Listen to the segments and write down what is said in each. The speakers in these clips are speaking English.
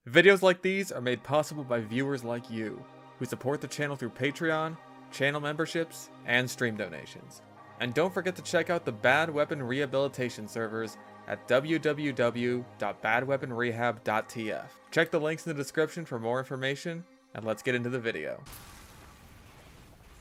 Videos like these are made possible by viewers like you, who support the channel through Patreon, channel memberships, and stream donations. And don't forget to check out the Bad Weapon Rehabilitation servers at www.badweaponrehab.tf. Check the links in the description for more information, and let's get into the video.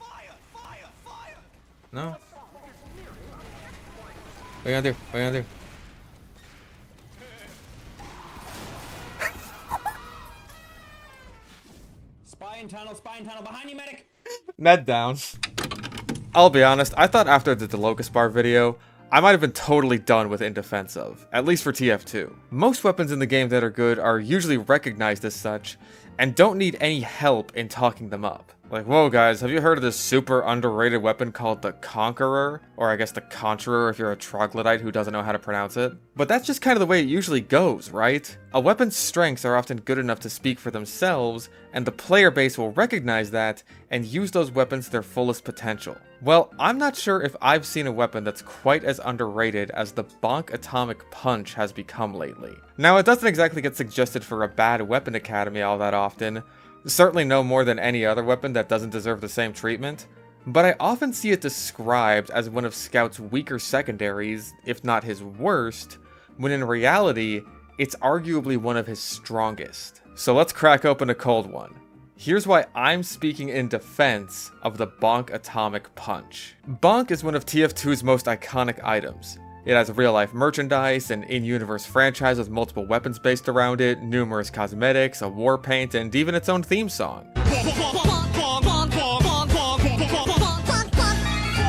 Fire! Fire! Fire! No? What are you gonna do? What are you gonna do? Spy in tunnel, behind you, medic! Med down. I'll be honest, I thought after the Locust Bar video, I might have been totally done with In Defense Of, at least for TF2. Most weapons in the game that are good are usually recognized as such, and don't need any help in talking them up. Like, whoa guys, have you heard of this super underrated weapon called the Conqueror? Or I guess the Conqueror if you're a troglodyte who doesn't know how to pronounce it. But that's just kind of the way it usually goes, right? A weapon's strengths are often good enough to speak for themselves, and the player base will recognize that and use those weapons to their fullest potential. Well, I'm not sure if I've seen a weapon that's quite as underrated as the Bonk Atomic Punch has become lately. Now, it doesn't exactly get suggested for a bad weapon academy all that often, certainly no more than any other weapon that doesn't deserve the same treatment, but I often see it described as one of Scout's weaker secondaries, if not his worst, when in reality, it's arguably one of his strongest. So let's crack open a cold one. Here's why I'm speaking in defense of the Bonk Atomic Punch. Bonk is one of TF2's most iconic items. It has real-life merchandise, an in-universe franchise with multiple weapons based around it, numerous cosmetics, a war paint, and even its own theme song.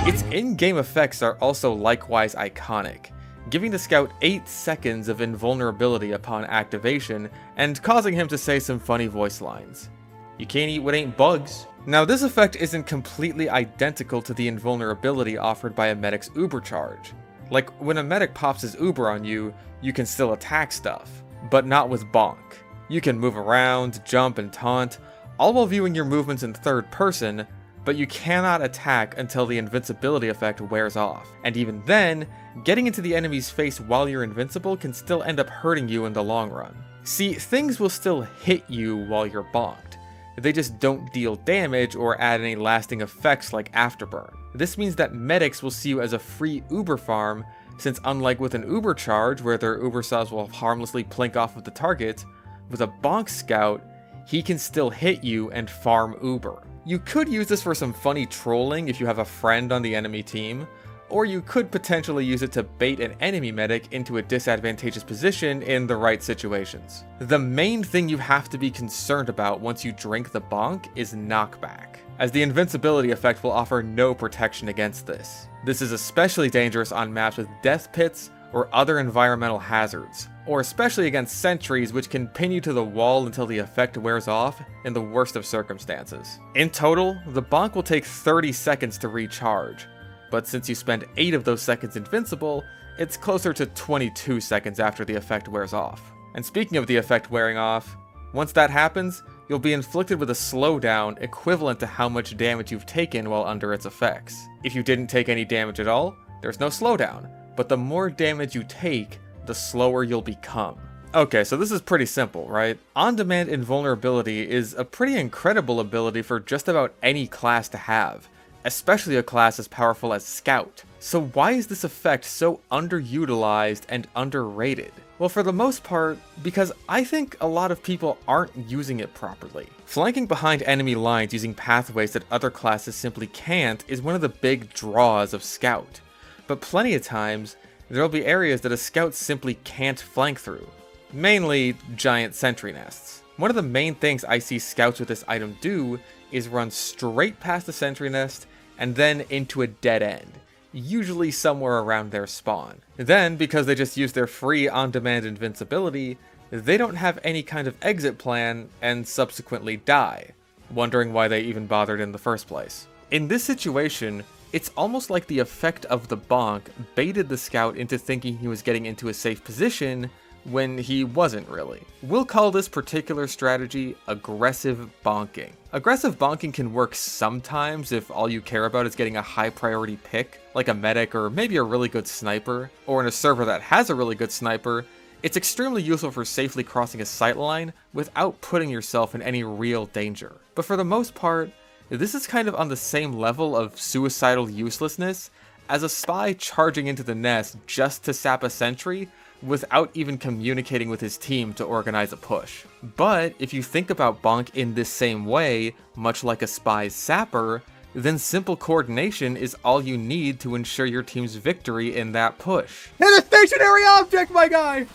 Its in-game effects are also likewise iconic, giving the Scout 8 seconds of invulnerability upon activation, and causing him to say some funny voice lines. You can't eat what ain't bugs. Now, this effect isn't completely identical to the invulnerability offered by a medic's Uber charge. Like, when a medic pops his Uber on you, you can still attack stuff, but not with Bonk. You can move around, jump, and taunt, all while viewing your movements in third person, but you cannot attack until the invincibility effect wears off. And even then, getting into the enemy's face while you're invincible can still end up hurting you in the long run. See, things will still hit you while you're bonked. They just don't deal damage or add any lasting effects like Afterburn. This means that medics will see you as a free Uber farm, since unlike with an Uber charge where their Uber cells will harmlessly plink off of the target, with a Bonk Scout, he can still hit you and farm Uber. You could use this for some funny trolling if you have a friend on the enemy team, or you could potentially use it to bait an enemy medic into a disadvantageous position in the right situations. The main thing you have to be concerned about once you drink the Bonk is knockback, as the invincibility effect will offer no protection against this. This is especially dangerous on maps with death pits or other environmental hazards, or especially against sentries which can pin you to the wall until the effect wears off in the worst of circumstances. In total, the Bonk will take 30 seconds to recharge, but since you spend 8 of those seconds invincible, it's closer to 22 seconds after the effect wears off. And speaking of the effect wearing off, once that happens, you'll be inflicted with a slowdown equivalent to how much damage you've taken while under its effects. If you didn't take any damage at all, there's no slowdown, but the more damage you take, the slower you'll become. Okay, so this is pretty simple, right? On-demand invulnerability is a pretty incredible ability for just about any class to have, especially a class as powerful as Scout. So why is this effect so underutilized and underrated? Well, for the most part, because I think a lot of people aren't using it properly. Flanking behind enemy lines using pathways that other classes simply can't is one of the big draws of Scout. But plenty of times, there'll be areas that a Scout simply can't flank through. Mainly giant sentry nests. One of the main things I see Scouts with this item do is run straight past the sentry nest and then into a dead end, usually somewhere around their spawn. Then, because they just use their free on-demand invincibility, they don't have any kind of exit plan and subsequently die, wondering why they even bothered in the first place. In this situation, it's almost like the effect of the Bonk baited the Scout into thinking he was getting into a safe position when he wasn't really. We'll call this particular strategy aggressive bonking. Aggressive bonking can work sometimes if all you care about is getting a high priority pick, like a medic or maybe a really good sniper, or in a server that has a really good sniper, It's extremely useful for safely crossing a sight line without putting yourself in any real danger. But for the most part, this is kind of on the same level of suicidal uselessness as a spy charging into the nest just to sap a sentry without even communicating with his team to organize a push. But if you think about Bonk in this same way, much like a spy's sapper, then simple coordination is all you need to ensure your team's victory in that push. Hit a stationary object, my guy!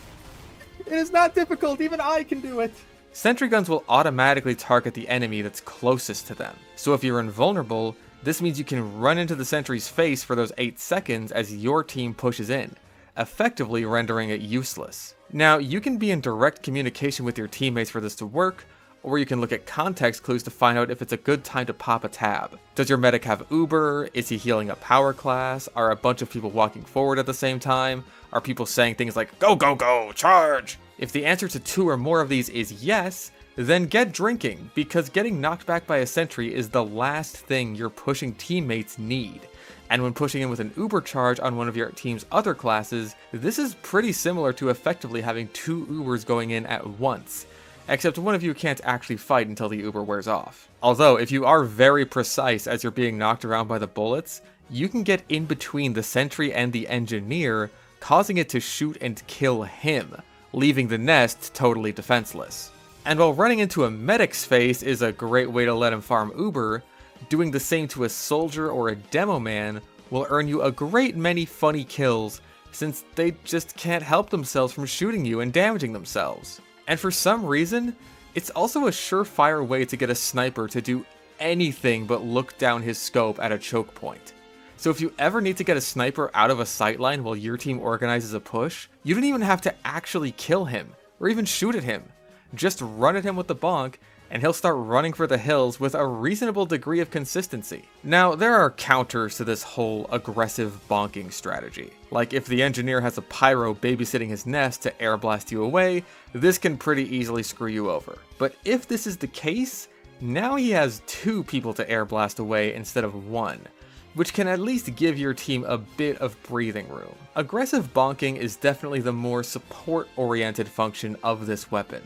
It is not difficult, even I can do it. Sentry guns will automatically target the enemy that's closest to them. So if you're invulnerable, this means you can run into the sentry's face for those 8 seconds as your team pushes in, effectively rendering it useless. Now, you can be in direct communication with your teammates for this to work, or you can look at context clues to find out if it's a good time to pop a tab. Does your medic have Uber? Is he healing a power class? Are a bunch of people walking forward at the same time? Are people saying things like, go, go, go, charge? If the answer to 2 or more of these is yes, then get drinking, because getting knocked back by a sentry is the last thing your pushing teammates need. And when pushing in with an Uber charge on one of your team's other classes, this is pretty similar to effectively having 2 Ubers going in at once, except one of you can't actually fight until the Uber wears off. Although, if you are very precise as you're being knocked around by the bullets, you can get in between the sentry and the engineer, causing it to shoot and kill him, leaving the nest totally defenseless. And while running into a medic's face is a great way to let him farm Uber, doing the same to a soldier or a demo man will earn you a great many funny kills, since they just can't help themselves from shooting you and damaging themselves. And for some reason, it's also a surefire way to get a sniper to do anything but look down his scope at a choke point. So if you ever need to get a sniper out of a sightline while your team organizes a push, you don't even have to actually kill him, or even shoot at him. Just run at him with the bonk, and he'll start running for the hills with a reasonable degree of consistency. Now, there are counters to this whole aggressive bonking strategy. Like if the engineer has a pyro babysitting his nest to air blast you away, this can pretty easily screw you over. But if this is the case, now he has 2 people to air blast away instead of 1, which can at least give your team a bit of breathing room. Aggressive bonking is definitely the more support-oriented function of this weapon,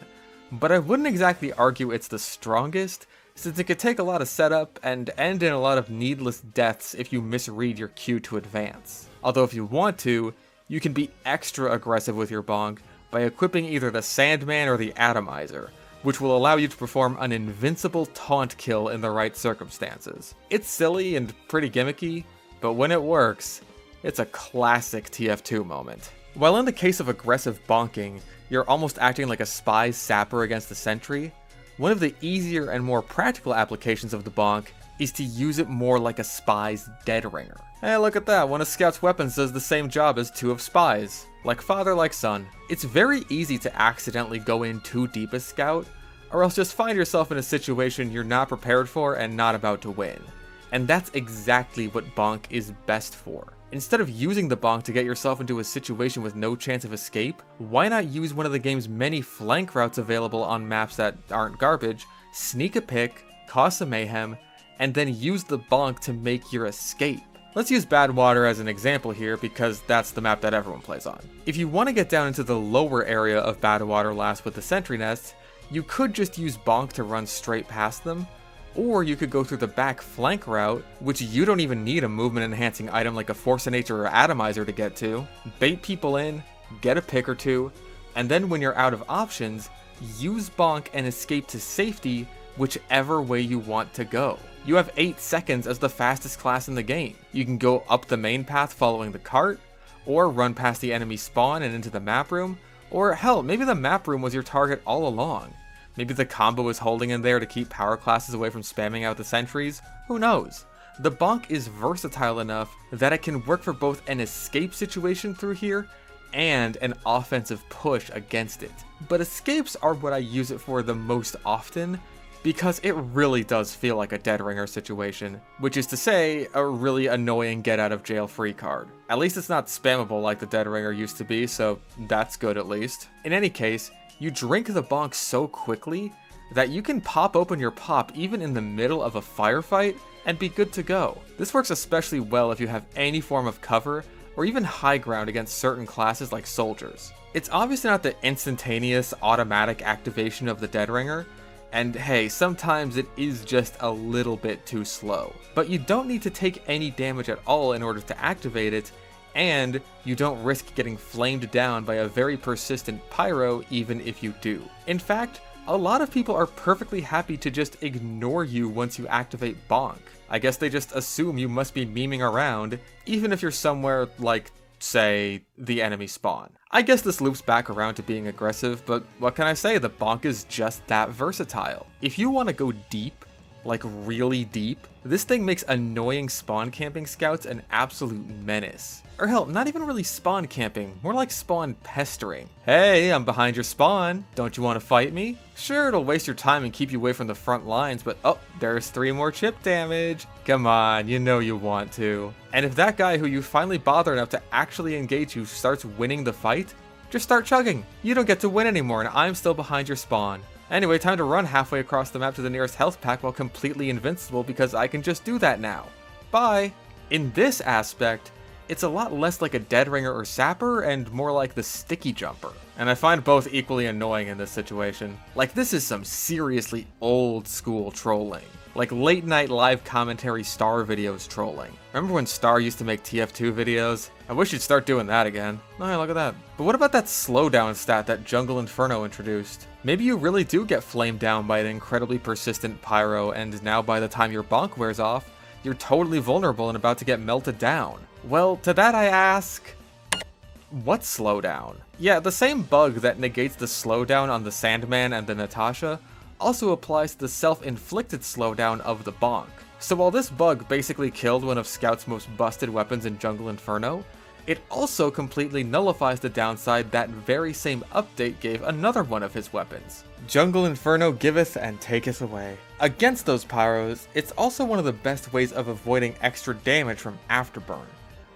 but I wouldn't exactly argue it's the strongest, since it could take a lot of setup and end in a lot of needless deaths if you misread your cue to advance. Although if you want to, you can be extra aggressive with your bonk by equipping either the Sandman or the Atomizer, which will allow you to perform an invincible taunt kill in the right circumstances. It's silly and pretty gimmicky, but when it works, it's a classic TF2 moment. While in the case of aggressive bonking, you're almost acting like a spy's sapper against the sentry, one of the easier and more practical applications of the bonk is to use it more like a spy's dead ringer. Hey, look at that, one of Scout's weapons does the same job as 2 of Spy's. Like father, like son. It's very easy to accidentally go in too deep as Scout, or else just find yourself in a situation you're not prepared for and not about to win. And that's exactly what bonk is best for. Instead of using the bonk to get yourself into a situation with no chance of escape, why not use one of the game's many flank routes available on maps that aren't garbage, sneak a pick, cause some mayhem, and then use the bonk to make your escape. Let's use Badwater as an example here because that's the map that everyone plays on. If you want to get down into the lower area of Badwater last with the sentry nests, you could just use bonk to run straight past them, or you could go through the back flank route, which you don't even need a movement enhancing item like a Force of Nature or Atomizer to get to, bait people in, get a pick or 2, and then when you're out of options, use bonk and escape to safety whichever way you want to go. You have 8 seconds as the fastest class in the game. You can go up the main path following the cart, or run past the enemy spawn and into the map room, or hell, maybe the map room was your target all along. Maybe the combo was holding in there to keep power classes away from spamming out the sentries, who knows? The bonk is versatile enough that it can work for both an escape situation through here and an offensive push against it. But escapes are what I use it for the most often, because it really does feel like a dead ringer situation, which is to say, a really annoying get out of jail free card. At least it's not spammable like the dead ringer used to be, so that's good at least. In any case, you drink the bonk so quickly that you can pop open your pop even in the middle of a firefight and be good to go. This works especially well if you have any form of cover or even high ground against certain classes like soldiers. It's obviously not the instantaneous, automatic activation of the Dead Ringer, and hey, sometimes it is just a little bit too slow. But you don't need to take any damage at all in order to activate it, and you don't risk getting flamed down by a very persistent pyro even if you do. In fact, a lot of people are perfectly happy to just ignore you once you activate Bonk. I guess they just assume you must be memeing around, even if you're somewhere like, say, the enemy spawn. I guess this loops back around to being aggressive, but what can I say, the Bonk is just that versatile. If you want to go deep, like really deep, this thing makes annoying spawn camping scouts an absolute menace. Or hell, not even really spawn camping, more like spawn pestering. Hey, I'm behind your spawn, don't you want to fight me? Sure, it'll waste your time and keep you away from the front lines, but oh, there's 3 more chip damage. Come on, you know you want to. And if that guy who you finally bother enough to actually engage you starts winning the fight, just start chugging. You don't get to win anymore and I'm still behind your spawn. Anyway, time to run halfway across the map to the nearest health pack while completely invincible because I can just do that now. Bye! In this aspect, it's a lot less like a Dead Ringer or Sapper and more like the Sticky Jumper. And I find both equally annoying in this situation. Like, this is some seriously old school trolling. Like late night live commentary Star videos trolling. Remember when Star used to make TF2 videos? I wish you'd start doing that again. Oh, yeah, look at that. But what about that slowdown stat that Jungle Inferno introduced? Maybe you really do get flamed down by an incredibly persistent pyro, and now by the time your bonk wears off, you're totally vulnerable and about to get melted down. Well, to that I ask, what slowdown? Yeah, the same bug that negates the slowdown on the Sandman and the Natasha also applies to the self-inflicted slowdown of the Bonk. So while this bug basically killed one of Scout's most busted weapons in Jungle Inferno, it also completely nullifies the downside that very same update gave another one of his weapons. Jungle Inferno giveth and taketh away. Against those pyros, it's also one of the best ways of avoiding extra damage from Afterburn.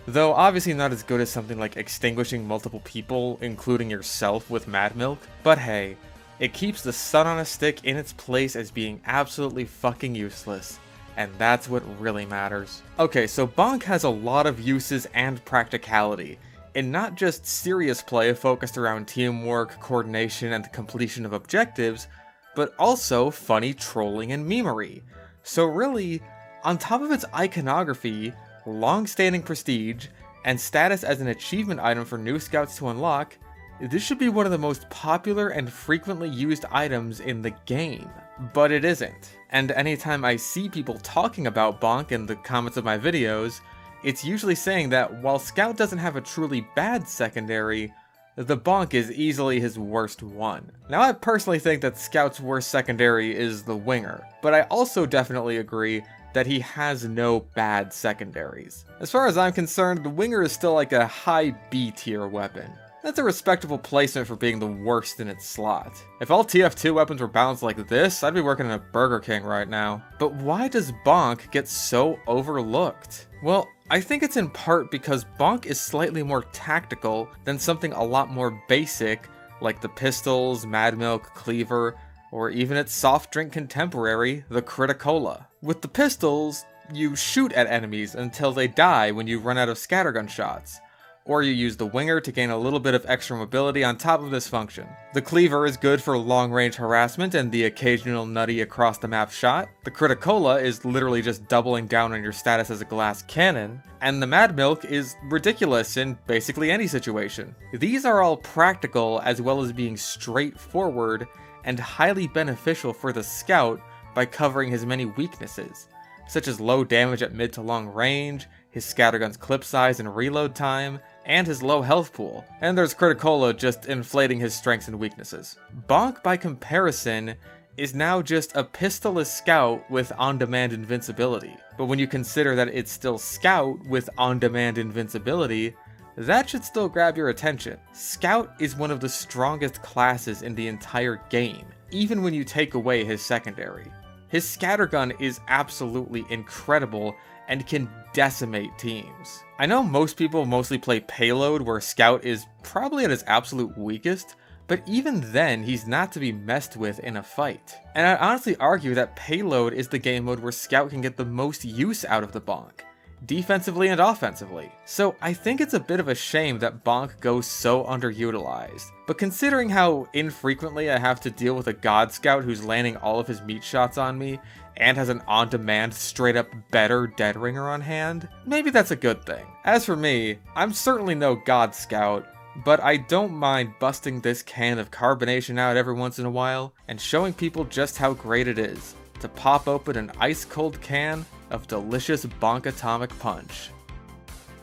Though obviously not as good as something like extinguishing multiple people, including yourself with Mad Milk, but hey, it keeps the sun on a stick in its place as being absolutely fucking useless. And that's what really matters. Okay, so Bonk has a lot of uses and practicality, in not just serious play focused around teamwork, coordination, and the completion of objectives, but also funny trolling and memery. So really, on top of its iconography, long-standing prestige, and status as an achievement item for new scouts to unlock, this should be one of the most popular and frequently used items in the game. But it isn't. And anytime I see people talking about Bonk in the comments of my videos, it's usually saying that while Scout doesn't have a truly bad secondary, the Bonk is easily his worst one. Now I personally think that Scout's worst secondary is the Winger, but I also definitely agree that he has no bad secondaries. As far as I'm concerned, the Winger is still like a high B tier weapon. That's a respectable placement for being the worst in its slot. If all TF2 weapons were balanced like this, I'd be working in a Burger King right now. But why does Bonk get so overlooked? Well, I think it's in part because Bonk is slightly more tactical than something a lot more basic like the pistols, Mad Milk, Cleaver, or even its soft drink contemporary, the Criticola. With the pistols, you shoot at enemies until they die when you run out of scattergun shots, or you use the Winger to gain a little bit of extra mobility on top of this function. The Cleaver is good for long-range harassment and the occasional nutty across-the-map shot. The Criticola is literally just doubling down on your status as a glass cannon. And the Mad Milk is ridiculous in basically any situation. These are all practical as well as being straightforward and highly beneficial for the Scout by covering his many weaknesses, such as low damage at mid to long range, his scattergun's clip size and reload time, and his low health pool. And there's Criticola just inflating his strengths and weaknesses. Bonk, by comparison, is now just a pistolless Scout with on-demand invincibility. But when you consider that it's still Scout with on-demand invincibility, that should still grab your attention. Scout is one of the strongest classes in the entire game, even when you take away his secondary. His scattergun is absolutely incredible and can decimate teams. I know most people mostly play Payload where Scout is probably at his absolute weakest, but even then he's not to be messed with in a fight. And I'd honestly argue that Payload is the game mode where Scout can get the most use out of the Bonk. defensively and offensively. So I think it's a bit of a shame that Bonk goes so underutilized. But considering how infrequently I have to deal with a God Scout who's landing all of his meat shots on me, and has an on-demand, straight-up better Dead Ringer on hand, maybe that's a good thing. As for me, I'm certainly no God Scout, but I don't mind busting this can of carbonation out every once in a while, and showing people just how great it is to pop open an ice-cold can of delicious Bonk Atomic Punch.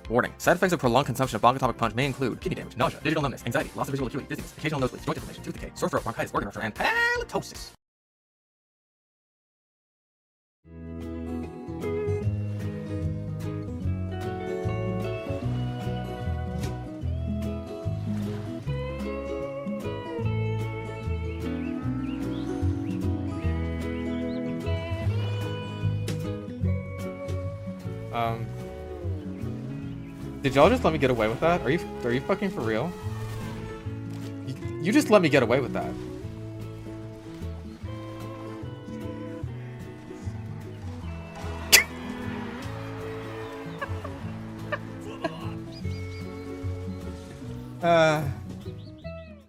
Warning, side effects of prolonged consumption of Bonk Atomic Punch may include kidney damage, nausea, digital numbness, anxiety, loss of visual acuity, dizziness, occasional nosebleeds, joint inflammation, tooth decay, sore throat, bronchitis, organ rupture, and halitosis. Did y'all just let me get away with that? Are you fucking for real? You just let me get away with that.